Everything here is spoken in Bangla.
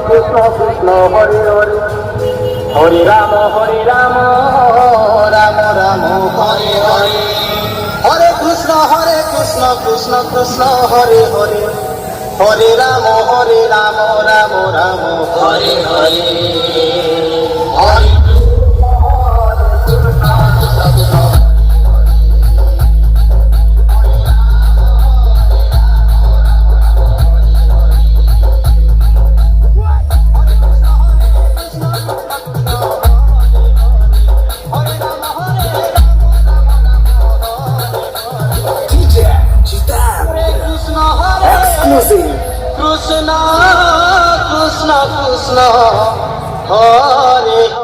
কৃষ্ণ কৃষ্ণ হরে হরে, হরে রাম রাম রাম হরে হরে, হরে কৃষ্ণ কৃষ্ণ কৃষ্ণ হরে হরে, হরে রাম রাম রাম হরে হরে, হরে কৃষ্ণ কৃষ্ণ কৃষ্ণ হরে